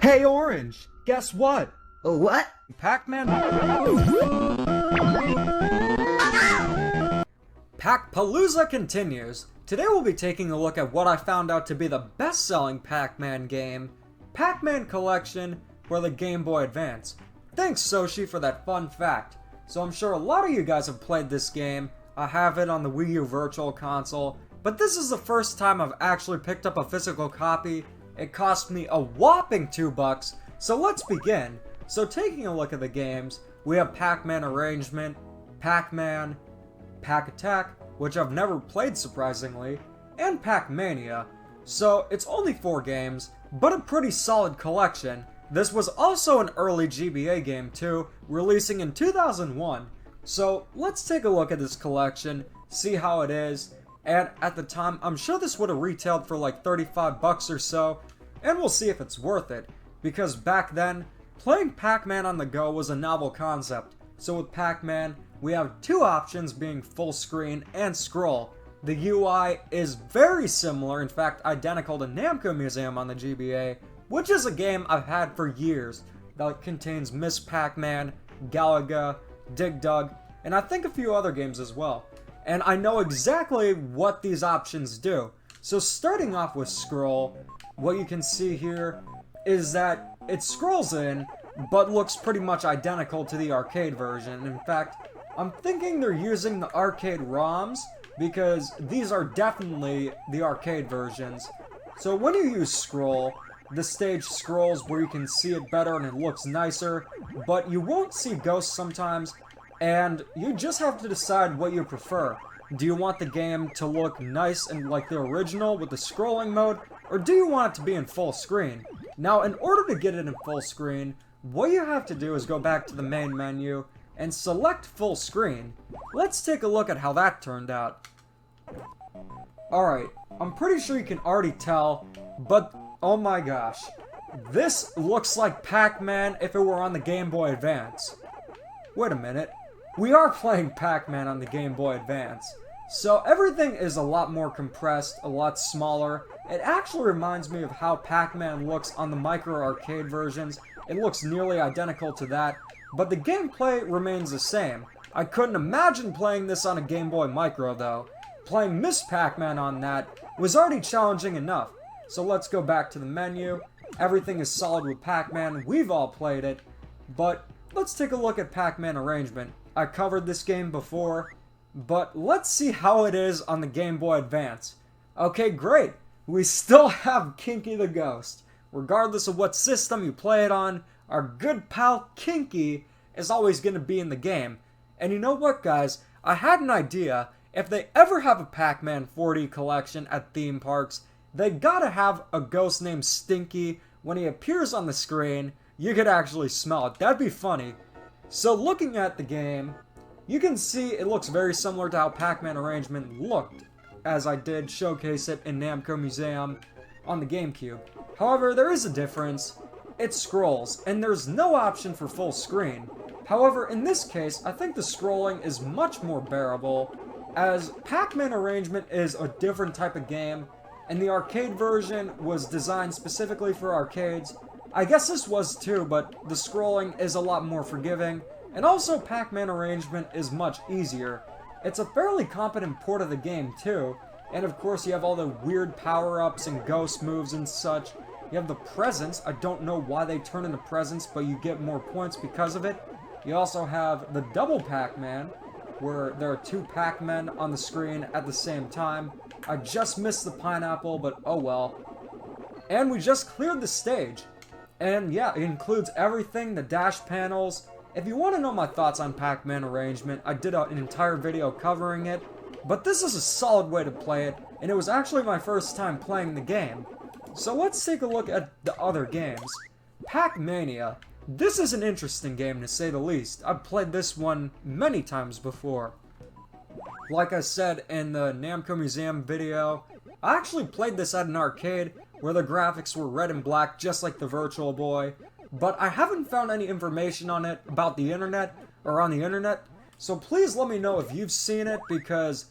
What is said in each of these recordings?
Hey Orange, guess what? What? Pac-Man... Pac-Palooza continues. Today we'll be taking a look at what I found out to be the best-selling Pac-Man game, Pac Man Collection for the Gameboy Advance. Thanks Soshi for that fun fact. So I'm sure a lot of you guys have played this game. I have it on the Wii U Virtual Console, but this is the first time I've actually picked up a physical copy. It cost me a whopping $2, so let's begin. So taking a look at the games, we have Pac Man Arrangement, Pac-Man, Pac Attack, which I've never played surprisingly, and Pac-Mania. So it's only 4 games, but a pretty solid collection. This was also an early GBA game too, releasing in 2001. So let's take a look at this collection, see how it is, and at the time I'm sure this would have retailed for like $35 or so, and we'll see if it's worth it, because back then, playing Pac-Man on the go was a novel concept. So with Pac-Man, we have 2 options being full screen and scroll. The UI is very similar, in fact identical to Namco Museum on the GBA, which is a game I've had for years that contains Miss Pac-Man, Galaga, Dig Dug, and I think a few other games as well. And I know exactly what these options do. So starting off with scroll, what you can see here is that it scrolls in, but looks pretty much identical to the arcade version. In fact, I'm thinking they're using the arcade ROMs, because these are definitely the arcade versions. So when you use scroll, the stage scrolls where you can see it better and it looks nicer, but you won't see ghosts sometimes, and you just have to decide what you prefer. Do you want the game to look nice and like the original with the scrolling mode, or do you want it to be in full screen? Now, in order to get it in full screen, what you have to do is go back to the main menu and select full screen. Let's take a look at how that turned out. Alright, I'm pretty sure you can already tell, but oh my gosh. This looks like Pac-Man if it were on the Game Boy Advance. Wait a minute. We are playing Pac-Man on the Game Boy Advance. So everything is a lot more compressed, a lot smaller. It actually reminds me of how Pac-Man looks on the micro arcade versions. It looks nearly identical to that, but the gameplay remains the same. I couldn't imagine playing this on a Game Boy Micro though. Playing Miss Pac-Man on that was already challenging enough. So let's go back to the menu. Everything is solid with Pac-Man, we've all played it. But let's take a look at Pac Man Arrangement. I covered this game before, but let's see how it is on the Game Boy Advance. Okay, great. We still have Kinky the Ghost. Regardless of what system you play it on, our good pal Kinky is always going to be in the game. And you know what, guys? I had an idea. If they ever have a Pac-Man 4D collection at theme parks, they gotta have a ghost named Stinky. When he appears on the screen, you could actually smell it. That'd be funny. So looking at the game, you can see it looks very similar to how Pac-Man Arrangement looked, as I did showcase it in Namco Museum on the GameCube. However, there is a difference. It scrolls, and there's no option for full screen. However, in this case, I think the scrolling is much more bearable, as Pac-Man Arrangement is a different type of game, and the arcade version was designed specifically for arcades. I guess this was too, but the scrolling is a lot more forgiving, and also Pac-Man Arrangement is much easier. It's a fairly competent port of the game too, and of course you have all the weird power-ups and ghost moves and such. You have the presents. I don't know why they turn into presents, but you get more points because of it. You also have the double Pac-Man, where there are 2 Pac-Men on the screen at the same time. I just missed the pineapple, but oh well. And we just cleared the stage. And yeah, it includes everything, the dash panels. If you want to know my thoughts on Pac-Man Arrangement, I did an entire video covering it. But this is a solid way to play it, and it was actually my first time playing the game. So let's take a look at the other games. Pac-Mania. This is an interesting game to say the least. I've played this one many times before. Like I said in the Namco Museum video, I actually played this at an arcade where the graphics were red and black just like the Virtual Boy, but I haven't found any information on it about the internet or on the internet, so please let me know if you've seen it because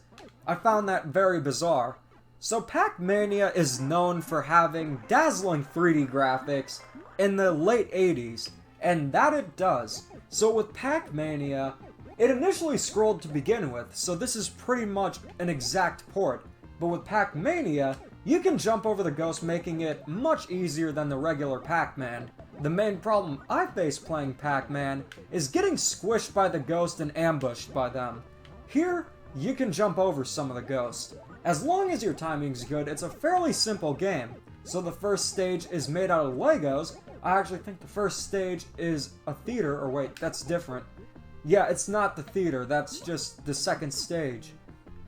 I found that very bizarre. So Pac-Mania is known for having dazzling 3D graphics. in the late 80s, and that it does. So with Pac-Mania, it initially scrolled to begin with, so this is pretty much an exact port. But with Pac-Mania, you can jump over the ghost, making it much easier than the regular Pac-Man. The main problem I face playing Pac-Man is getting squished by the ghost and ambushed by them. Here, you can jump over some of the ghosts. As long as your timing's good, it's a fairly simple game. So the first stage is made out of Legos. I actually think the first stage is a theater, or wait, that's different. Yeah, it's not the theater, that's just the second stage.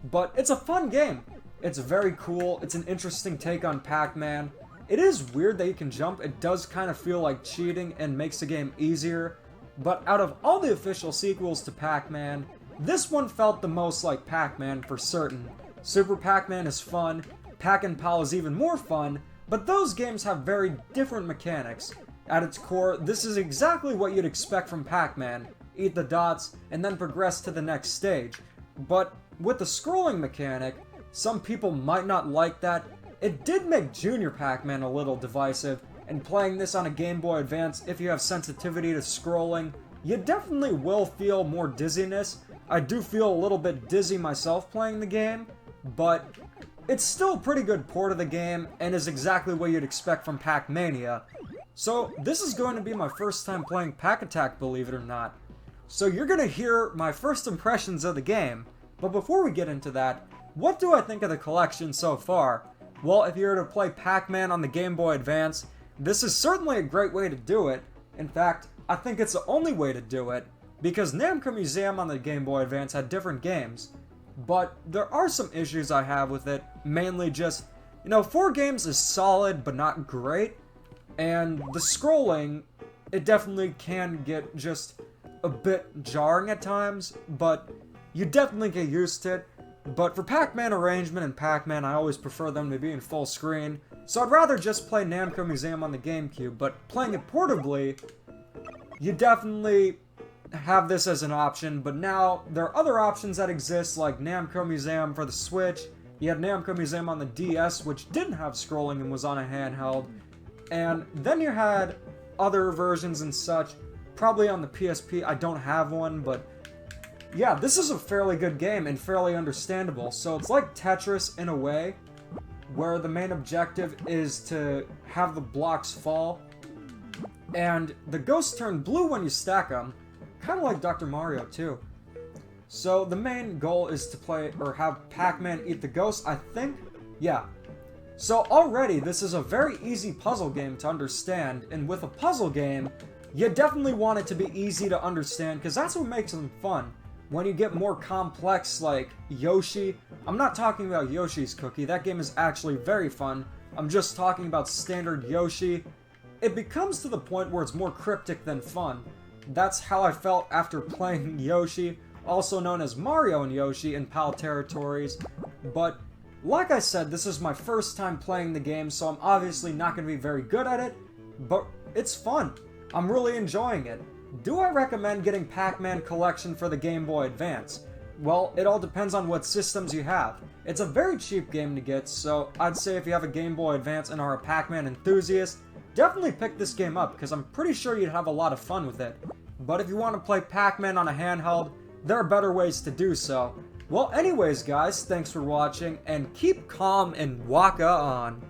But it's a fun game. It's very cool, it's an interesting take on Pac-Man. It is weird that you can jump, it does kind of feel like cheating and makes the game easier. But out of all the official sequels to Pac-Man, this one felt the most like Pac-Man for certain. Super Pac-Man is fun, Pac-and-Pal is even more fun, but those games have very different mechanics. At its core, this is exactly what you'd expect from Pac-Man. Eat the dots, and then progress to the next stage. But with the scrolling mechanic, some people might not like that. It did make Junior Pac-Man a little divisive, and playing this on a Game Boy Advance, if you have sensitivity to scrolling, you definitely will feel more dizziness. I do feel a little bit dizzy myself playing the game, but it's still a pretty good port of the game, and is exactly what you'd expect from Pac-Mania. So this is going to be my first time playing Pac Attack, believe it or not. So you're going to hear my first impressions of the game, but before we get into that, what do I think of the collection so far? Well, if you were to play Pac-Man on the Game Boy Advance, this is certainly a great way to do it. In fact, I think it's the only way to do it, because Namco Museum on the Game Boy Advance had different games. But there are some issues I have with it, mainly just, 4 games is solid but not great, and the scrolling, it definitely can get just a bit jarring at times, but you definitely get used to it. But for Pac Man Arrangement and Pac-Man, I always prefer them to be in full screen, so I'd rather just play Namco Museum on the GameCube, but playing it portably, you definitely have this as an option, but now there are other options that exist, like Namco Museum for the Switch. You had Namco Museum on the DS, which didn't have scrolling and was on a handheld, and then you had other versions and such, probably on the PSP. I don't have one, but yeah, this is a fairly good game and fairly understandable. So it's like Tetris in a way, where the main objective is to have the blocks fall, and the ghosts turn blue when you stack them, kind of like Dr. Mario too. So the main goal is to play, or have Pac-Man eat the ghost, I think? Yeah. So already, this is a very easy puzzle game to understand, and with a puzzle game, you definitely want it to be easy to understand, because that's what makes them fun. When you get more complex, like Yoshi, I'm not talking about Yoshi's Cookie, that game is actually very fun, I'm just talking about standard Yoshi. It becomes to the point where it's more cryptic than fun. That's how I felt after playing Yoshi, also known as Mario and Yoshi in PAL territories, but like I said, this is my first time playing the game, so I'm obviously not going to be very good at it, but it's fun. I'm really enjoying it. Do I recommend getting Pac-Man Collection for the Game Boy Advance? Well, it all depends on what systems you have. It's a very cheap game to get, so I'd say if you have a Game Boy Advance and are a Pac-Man enthusiast, definitely pick this game up, because I'm pretty sure you'd have a lot of fun with it. But if you want to play Pac-Man on a handheld, there are better ways to do so. Well, anyways guys, thanks for watching, and keep calm and waka on.